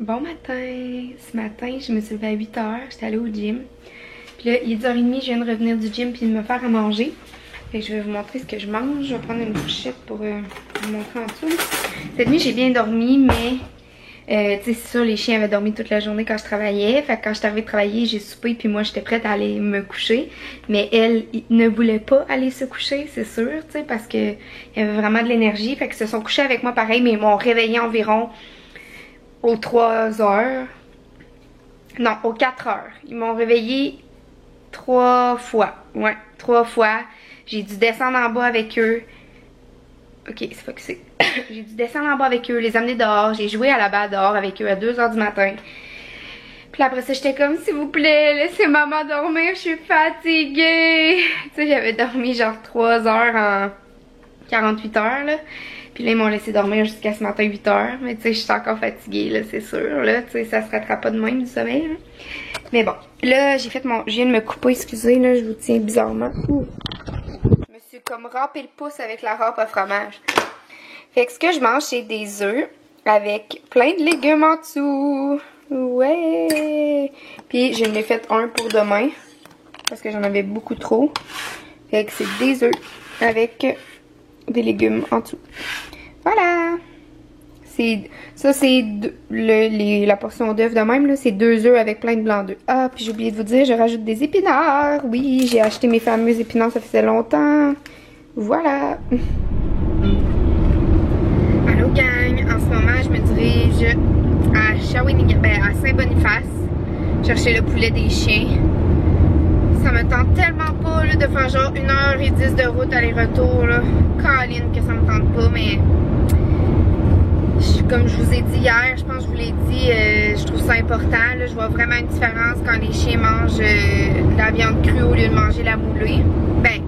Bon matin! Ce matin, je me suis levée à 8h, j'étais allée au gym. Puis là, il est 10h30, je viens de revenir du gym puis de me faire à manger. Fait que je vais vous montrer ce que je mange. Je vais prendre une fourchette pour vous montrer en dessous. Cette nuit, j'ai bien dormi, mais tu sais, c'est sûr, les chiens avaient dormi toute la journée quand je travaillais. Fait que quand je suis arrivée de travailler, j'ai soupé puis moi, j'étais prête à aller me coucher. Mais elle ne voulait pas aller se coucher, c'est sûr, tu sais, parce qu'il y avait vraiment de l'énergie. Fait qu'ils se sont couchés avec moi pareil, mais ils m'ont réveillée environ aux 3 heures. Non, aux 4 heures. Ils m'ont réveillée 3 fois. Ouais, 3 fois. J'ai dû descendre en bas avec eux. Ok, c'est focusé. J'ai dû descendre en bas avec eux, les amener dehors. J'ai joué à la balle dehors avec eux à 2 heures du matin. Puis après ça, j'étais comme, s'il vous plaît, laissez maman dormir, je suis fatiguée. Tu sais, j'avais dormi genre 3 heures en 48 heures, là. Puis là, ils m'ont laissé dormir jusqu'à ce matin 8 heures. Mais tu sais, je suis encore fatiguée, là, c'est sûr, là. Tu sais, ça se rattrape pas de même du sommeil, là. Mais bon, là, j'ai fait mon... Je viens de me couper, excusez, là, je vous tiens bizarrement. Ouh. Je me suis comme râpé le pouce avec la râpe à fromage. Fait que ce que je mange, c'est des œufs avec plein de légumes en dessous. Ouais! Puis, je l'ai fait un pour demain. Parce que j'en avais beaucoup trop. Fait que c'est des œufs avec des légumes en dessous. Voilà! Ça, c'est la portion d'œufs de même, là. C'est 2 œufs avec plein de blancs d'œufs. Ah, puis j'ai oublié de vous dire, je rajoute des épinards. Oui, j'ai acheté mes fameux épinards, ça faisait longtemps. Voilà! Allô, gang! En ce moment, je me dirige à Shawinigan, à Saint-Boniface, chercher le poulet des chiens. Ça me tente tellement pas là, de faire genre 1h10 de route aller-retour. Caroline, que ça me tente pas, mais comme je vous ai dit hier, je pense que je vous l'ai dit, je trouve ça important. Là, je vois vraiment une différence quand les chiens mangent de la viande crue au lieu de manger la moulée. Ben,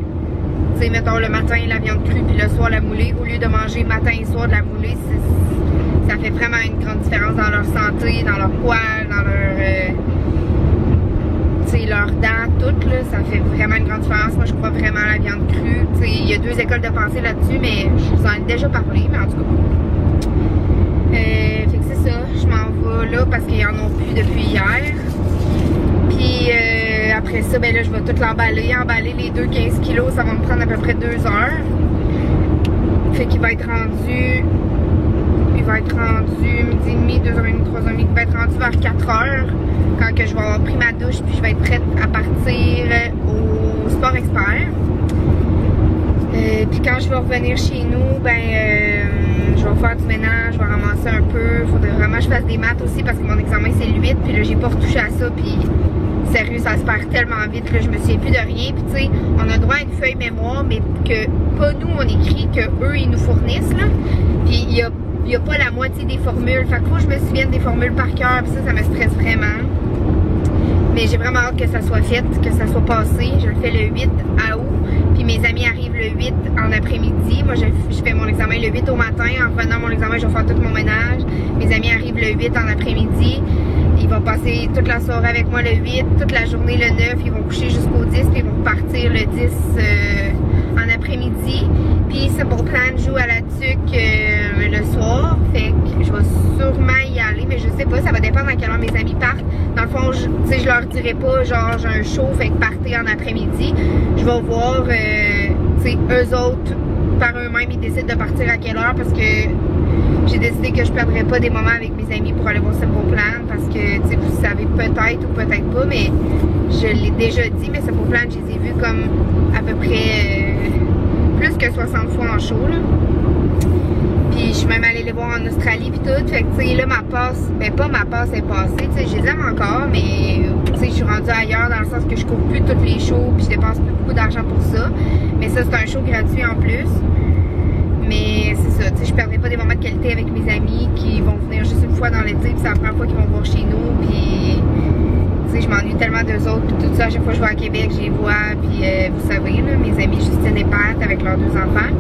tu sais, mettons le matin la viande crue puis le soir la moulée, au lieu de manger matin et soir de la moulée, ça fait vraiment une grande différence dans leur santé, dans leur poil, dans leurs dents, toutes, là, ça fait vraiment une grande différence. Moi, je crois vraiment à la viande crue. Il y a 2 écoles de pensée là-dessus, mais je vous en ai déjà parlé, mais en tout cas. Fait que c'est ça, je m'en vais là parce qu'ils en ont plus depuis hier. Puis après ça, ben là, je vais tout l'emballer. Emballer les 2 15 kilos, ça va me prendre à peu près 2 heures. Fait qu'il va être rendu... Il va être rendu midi et demi, 2h30, 3h30. Il va être rendu vers 4h quand que je vais avoir pris ma douche puis je vais être prête à partir au Sport Expert. Puis quand je vais revenir chez nous, je vais faire du ménage, je vais ramasser un peu. Faudrait vraiment que je fasse des maths aussi parce que mon examen c'est le 8 puis là j'ai pas retouché à ça puis sérieux ça se perd tellement vite là, je me souviens plus de rien. Puis tu sais, on a droit à une feuille mémoire mais que pas nous on écrit, que eux ils nous fournissent là. Puis il y a pas la moitié des formules. Fait que faut que je me souvienne des formules par cœur. Puis ça me stresse vraiment. Mais j'ai vraiment hâte que ça soit fait, que ça soit passé. Je le fais le 8 août. Puis mes amis arrivent le 8 en après-midi. Moi, je fais mon examen le 8 au matin. En revenant mon examen, je vais faire tout mon ménage. Mes amis arrivent le 8 en après-midi. Ils vont passer toute la soirée avec moi le 8, toute la journée le 9. Ils vont coucher jusqu'au 10. Puis ils vont partir le 10 en après-midi. Puis c'est pour plan de jouer à la tuque le soir. Fait que je vais sûrement y aller. Mais je sais pas, ça va dépendre à quelle heure mes amis partent. Dans le fond, je leur dirai pas genre j'ai un show, fait que partez en après-midi. Je vais voir, eux autres, par eux-mêmes, ils décident de partir à quelle heure parce que j'ai décidé que je perdrais pas des moments avec mes amis pour aller voir Simple Plan parce que, tu sais, vous savez peut-être ou peut-être pas, mais je l'ai déjà dit, mais Simple Plan, je les ai vus comme à peu près plus que 60 fois en show, là. Puis je suis même allée les voir en Australie pis tout. Fait que tu sais là ma passe, pas ma passe est passée, tu sais je les aime encore mais tu sais je suis rendue ailleurs dans le sens que je cours plus toutes les shows puis je dépense plus beaucoup d'argent pour ça. Mais ça c'est un show gratuit en plus. Mais c'est ça, tu sais je perdrai pas des moments de qualité avec mes amis qui vont venir juste une fois dans l'été puis c'est la première fois qu'ils vont voir chez nous puis tu sais je m'ennuie tellement d'eux autres puis tout ça à chaque fois que je vais à Québec je les vois puis vous savez là mes amis Justine et Pat avec leurs 2 enfants.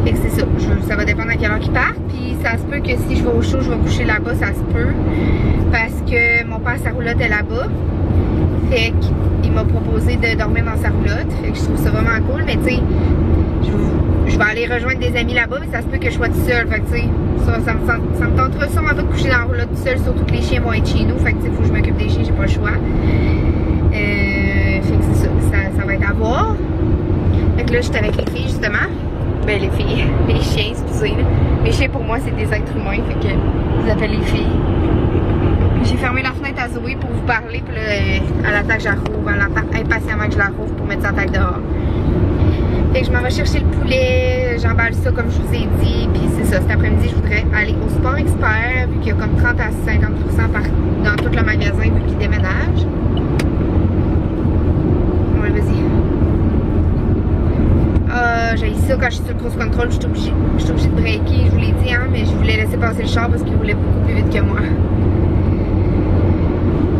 Fait que c'est ça, ça va dépendre à quelle heure qu'ils partent. Puis ça se peut que si je vais au show, je vais coucher là-bas, ça se peut. Parce que mon père, sa roulotte est là-bas. Fait qu'il m'a proposé de dormir dans sa roulotte. Fait que je trouve ça vraiment cool. Mais tu sais, je vais aller rejoindre des amis là-bas, mais ça se peut que je sois toute seule. Fait que tu sais, ça me tentera sûrement pas de coucher dans la roulotte toute seule, surtout que les chiens vont être chez nous. Fait que tu sais, faut que je m'occupe des chiens, j'ai pas le choix. Fait que c'est ça va être à voir. Fait que là, j'étais avec les filles justement. Ben les filles, les chiens, excusez. Les chiens pour moi, c'est des êtres humains, fait que je les appelle les filles. J'ai fermé la fenêtre à Zoé pour vous parler, puis là, elle attend que je la rouvre. Elle attend impatiemment que je la rouvre pour mettre sa tête dehors. Fait que je m'en vais chercher le poulet, j'emballe ça comme je vous ai dit, puis c'est ça, cet après-midi, je voudrais aller au Sport Expert, vu qu'il y a comme 30 à 50% dans tout le magasin, vu qu'il déménage. Ouais, vas-y. J'ai ça quand je suis sur le cruise control, je suis obligée de breaker, je vous l'ai dit, hein, mais je voulais laisser passer le char parce qu'il roulait beaucoup plus vite que moi.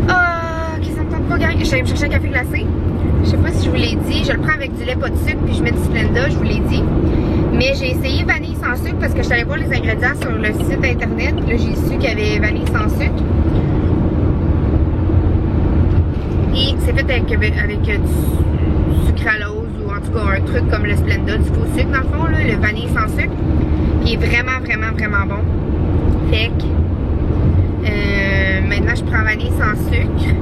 Ok, ça me tente pas, gang. Je suis allée me chercher un café glacé. Je sais pas si je vous l'ai dit, je le prends avec du lait pas de sucre puis je mets du Splenda, je vous l'ai dit. Mais j'ai essayé vanille sans sucre parce que je suis allée voir les ingrédients sur le site internet. Là, j'ai su qu'il y avait vanille sans sucre. Et c'est fait avec du sucralose ou en tout cas un truc comme le Splenda, du faux sucre dans le fond, là, le vanille sans sucre. Qui est vraiment, vraiment, vraiment bon. Fait que maintenant je prends vanille sans sucre.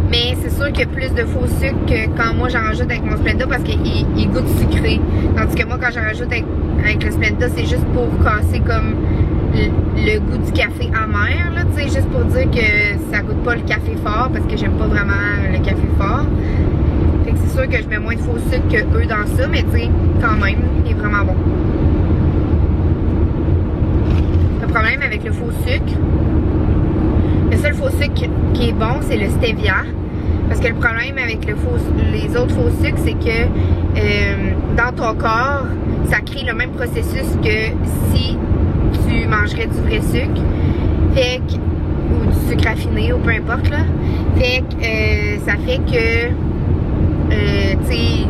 Mais c'est sûr qu'il y a plus de faux sucre que quand moi j'en rajoute avec mon Splenda parce qu'il goûte sucré. Tandis que moi quand j'en rajoute avec le Splenda, c'est juste pour casser comme le goût du café amer, là, tu sais, juste pour dire que ça goûte pas le café fort parce que j'aime pas vraiment le café fort. Fait que c'est sûr que je mets moins de faux sucre que eux dans ça, mais tu sais, quand même, il est vraiment bon. Le problème avec le faux sucre, le seul faux sucre qui est bon, c'est le stevia. Parce que le problème avec les autres faux sucres, c'est que dans ton corps, ça crée le même processus que si tu mangerais du vrai sucre. Fait que, ou du sucre raffiné, ou peu importe là. Fait que ça fait que, tu sais,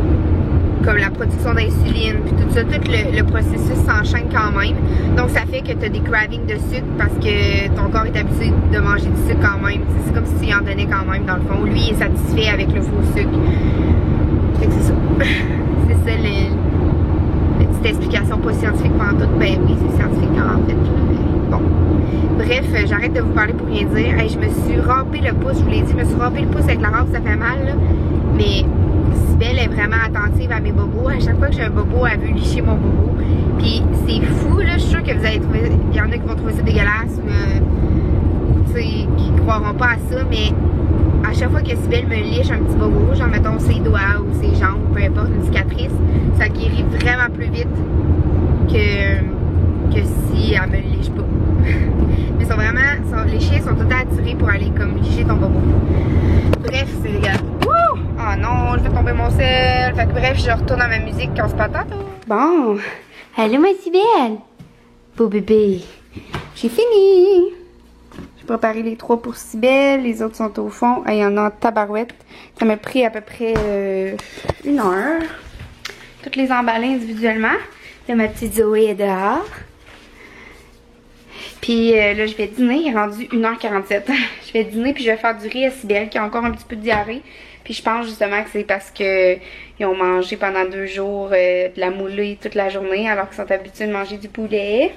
comme la production d'insuline, puis tout ça, tout le processus s'enchaîne quand même. Donc ça fait que tu as des cravings de sucre parce que ton corps est habitué de manger du sucre quand même. C'est comme si tu en donnais quand même dans le fond. Lui, il est satisfait avec le faux sucre. Fait que c'est ça. C'est ça la petite explication pas scientifique pendant tout. Ben oui, c'est scientifique en fait. Bon. Bref, j'arrête de vous parler pour rien dire. Hey, je me suis râpé le pouce, je vous l'ai dit, je me suis râpé le pouce avec la râpe, ça fait mal là. Mais Sibelle est vraiment attentive à mes bobos. À chaque fois que j'ai un bobo, elle veut licher mon bobo. Puis c'est fou, là. Je suis sûre que vous allez trouver. Il y en a qui vont trouver ça dégueulasse ou tu sais, qui croiront pas à ça. Mais à chaque fois que Sibelle me liche un petit bobo, genre mettons ses doigts ou ses jambes, peu importe, une cicatrice, ça guérit vraiment plus vite que si elle me liche pas. Mais sont vraiment. Les chiens sont tout attirés pour aller comme licher ton bobo. Bref, c'est dégueulasse. Ah non, je vais tomber mon sel. Fait que bref, je retourne à ma musique quand on se patate. Bon, allô ma Sibelle. Beau bébé. J'ai fini. J'ai préparé les 3 pour Sibelle. Les autres sont au fond. Il y en a en tabarouette. Ça m'a pris à peu près 1 heure. Toutes les emballer individuellement. Là, ma petite Zoé est dehors. Puis là, je vais dîner. Il est rendu 1h47. Je vais dîner puis je vais faire du riz à Sibelle qui a encore un petit peu de diarrhée. Puis je pense justement que c'est parce que ils ont mangé pendant 2 jours de la moulée toute la journée alors qu'ils sont habitués de manger du poulet.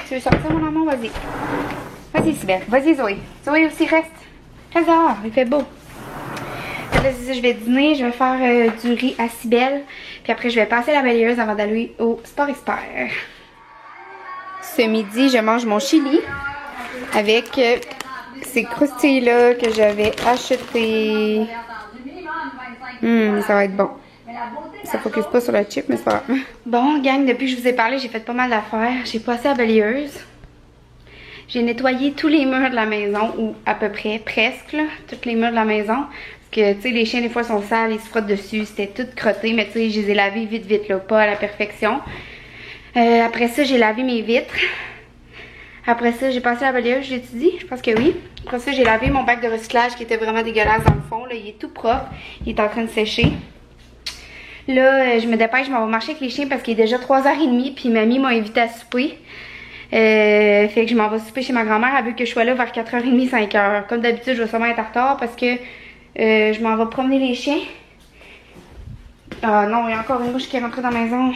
Tu veux sortir mon amour? Vas-y. Vas-y Sibelle. Vas-y Zoé. Zoé aussi reste. Reste dehors. Il fait beau. Là, c'est ça, je vais dîner. Je vais faire du riz à Sibelle. Puis après, je vais passer la balayeuse avant d'aller au Sport Expert. Ce midi, je mange mon chili avec ces croustilles-là que j'avais achetées. Ça va être bon. Ça focus pas sur le chip, mais c'est pas grave. Bon, gang, depuis que je vous ai parlé, j'ai fait pas mal d'affaires. J'ai passé la balayeuse. J'ai nettoyé tous les murs de la maison, ou à peu près, presque, là, tous les murs de la maison. Parce que, tu sais, les chiens, des fois, sont sales, ils se frottent dessus. C'était tout crotté, mais tu sais, je les ai lavés vite, là, pas à la perfection. Après ça, j'ai lavé mes vitres. Après ça, j'ai passé la balayeuse, je l'ai-tu dit? Je pense que oui. Après ça, j'ai lavé mon bac de recyclage qui était vraiment dégueulasse dans le fond. Là, il est tout propre. Il est en train de sécher. Là, je me dépêche, je m'en vais marcher avec les chiens parce qu'il est déjà 3h30. Puis mamie m'a invité à souper. Fait que je m'en vais souper chez ma grand-mère. Elle veut que je sois là vers 4h30, 5h. Comme d'habitude, je vais sûrement être en retard parce que je m'en vais promener les chiens. Ah non, il y a encore une mouche qui est rentrée dans la maison.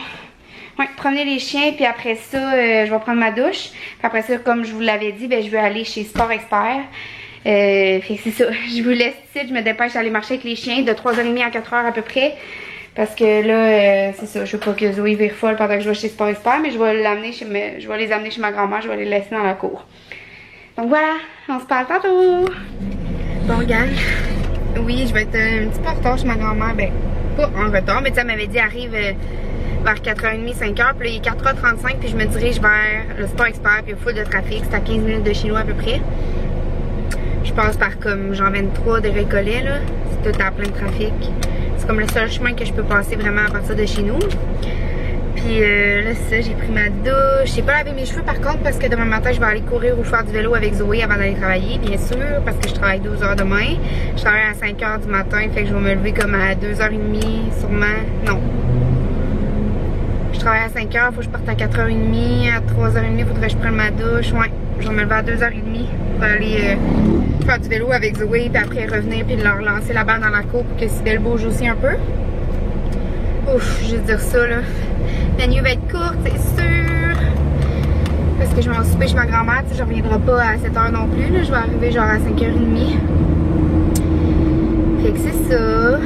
Ouais, promener les chiens, puis après ça, je vais prendre ma douche. Puis après ça, comme je vous l'avais dit, ben, je vais aller chez Sport Expert. Fait que c'est ça. Je vous laisse ici, je me dépêche d'aller marcher avec les chiens de 3h30 à 4h à peu près. Parce que là, c'est ça, je veux pas que Zoé vire folle pendant que je vais chez Sport Expert, mais je vais l'amener je vais les amener chez ma grand-mère, je vais les laisser dans la cour. Donc voilà, on se parle tantôt. Bon, gang. Oui, je vais être un petit peu en retard chez ma grand-mère. Ben, pas en retard, mais tu sais, elle m'avait dit arrive vers 4h30, 5h. Puis là, il est 4h35, puis je me dirige vers le Sport Expert, puis il y a full de trafic. C'est à 15 minutes de chez nous à peu près. Je passe par comme Jean 23 de Récollet, là. C'est tout à plein de trafic. C'est comme le seul chemin que je peux passer vraiment à partir de chez nous. Puis là, c'est ça, j'ai pris ma douche. J'ai pas lavé mes cheveux par contre parce que demain matin, je vais aller courir ou faire du vélo avec Zoé avant d'aller travailler, bien sûr, parce que je travaille 12 h demain. Je travaille à 5 h du matin, fait que je vais me lever comme à 2h30, sûrement. Non. Je travaille à 5 h, faut que je parte à 4h30, à 3h30, faudrait que je prenne ma douche. Ouais, je vais me lever à 2h30 pour aller faire du vélo avec Zoé, puis après revenir, puis leur lancer la balle dans la cour pour que Sibelle bouge aussi un peu. Ouf, je vais dire ça là. La nuit va être courte, c'est sûr. Parce que je vais en souper chez ma grand-mère, tu sais, je reviendrai pas à 7 h non plus, là. Je vais arriver genre à 5h30. Fait que c'est ça.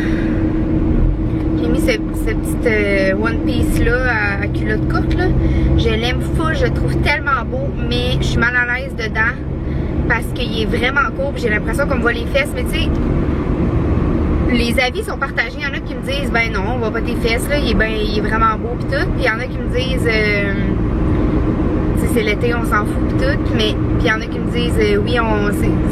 J'ai mis ce petit One Piece là à culotte courte là. Je l'aime full, je le trouve tellement beau, mais je suis mal à l'aise dedans parce qu'il est vraiment court, j'ai l'impression qu'on me voit les fesses, mais tu sais, les avis sont partagés. Il y en a qui me disent ben non, on voit pas tes fesses là, il est vraiment beau pis tout. Puis il y en a qui me disent c'est l'été, on s'en fout pis tout. Mais puis il y en a qui me disent oui,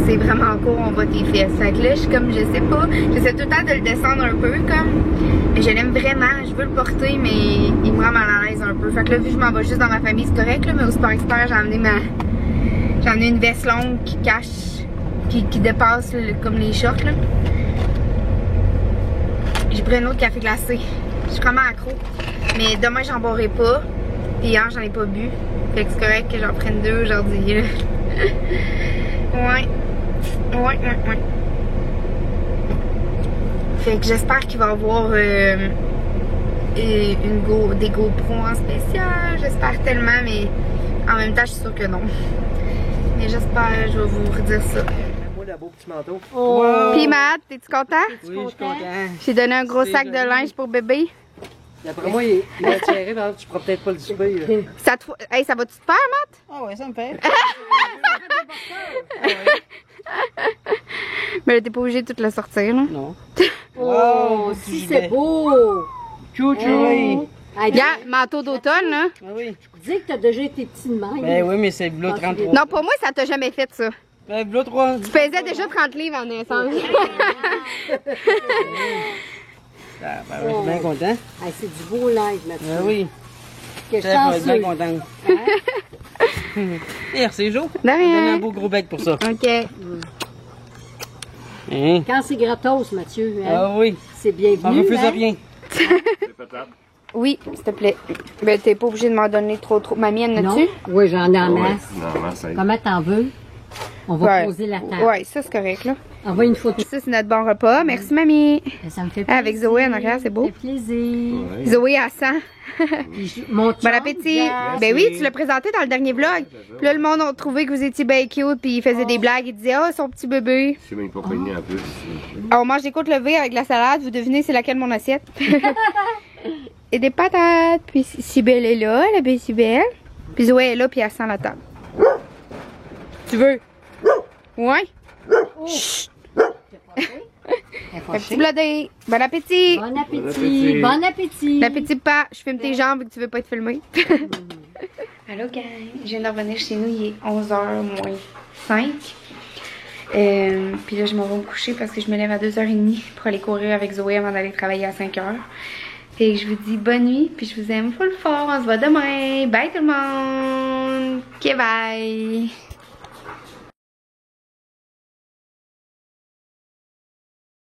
c'est vraiment court, on voit tes fesses. Fait que là je suis comme je sais pas, j'essaie tout le temps de le descendre un peu comme. Mais je l'aime vraiment, je veux le porter, mais il me rend mal à l'aise un peu. Fait que là vu que je m'en vais juste dans ma famille, c'est correct là, mais au Sport Expert j'ai amené une veste longue qui cache, qui dépasse comme les shorts là. J'ai pris un autre café glacé. Je suis vraiment accro. Mais demain, j'en boirai pas. Puis hier, j'en ai pas bu. Fait que c'est correct que j'en prenne 2 aujourd'hui. Ouais. Fait que j'espère qu'il va y avoir des GoPro en spécial. J'espère tellement, mais en même temps, je suis sûre que non. Mais j'espère, je vais vous redire ça. Beau petit manteau. Oh. Puis Matt, t'es-tu content? Oui, je suis content. J'ai donné un gros sac de linge pour bébé. D'après moi, il est tiré, par exemple, tu pourras peut-être pas le souper. Ça va-tu te faire, Matt? Ah ouais, ça me fait. Mais là, t'es pas obligé de tout le sortir, là. Non. Oh, si c'est beau! Chou-chou! Regarde, manteau d'automne, là. Ah oui. Dis que t'as déjà été petit de même. Ben oui, mais c'est bleu 33. Non, pour moi, ça t'a jamais fait, ça. Ben bleu 3. Tu pesais déjà 30 livres en naissance. Ah, ben, je suis bien content. Ah, c'est du beau linge, Mathieu. Ben oui. Que Chef, je vais être bien content. Hier, c'est Joe. De rien. On donne un beau gros bec pour ça. OK. Hein? Quand c'est gratos, Mathieu, hein, Ah oui. c'est bienvenu. On refuse hein? rien. Oui, s'il te plaît. Ben, t'es pas obligé de m'en donner trop. Ma mienne, Non? là-dessus? Oui, j'en ai en Ouais, masse. non, masse, Comment t'en veux? On va Ouais. poser la table. Ouais, ça, c'est correct, là. Envoie une photo. Ça, c'est notre bon repas. Merci, mamie. Ça me fait plaisir. Avec Zoé en arrière, c'est beau. Ça fait plaisir. Ouais. Zoé à 100. Mon chum, Bon appétit! Jazz. Ben oui, tu l'as présenté dans le dernier vlog. Puis là, le monde a trouvé que vous étiez bien cute, puis il faisait des blagues. Il disait, oh, son petit bébé. Je suis même pas pogné en plus. Alors, on mange des côtes levées avec de la salade. Vous devinez c'est laquelle mon assiette? Et des patates. Puis Sibelle est là, la belle Sibelle. Puis Zoé est là, puis elle sent la table. Tu veux? Ouais? Chut! Un petit blodé. Bon appétit! Bon appétit. Bon appétit. Bon appétit pas. Je filme tes jambes et que tu veux pas être filmé. Allô gang, je viens de revenir chez nous, il est 11h moins 5. Puis là je m'en vais me coucher parce que je me lève à 2h30 pour aller courir avec Zoé avant d'aller travailler à 5h. Et je vous dis bonne nuit, puis je vous aime full fort, on se voit demain. Bye tout le monde! Ok bye!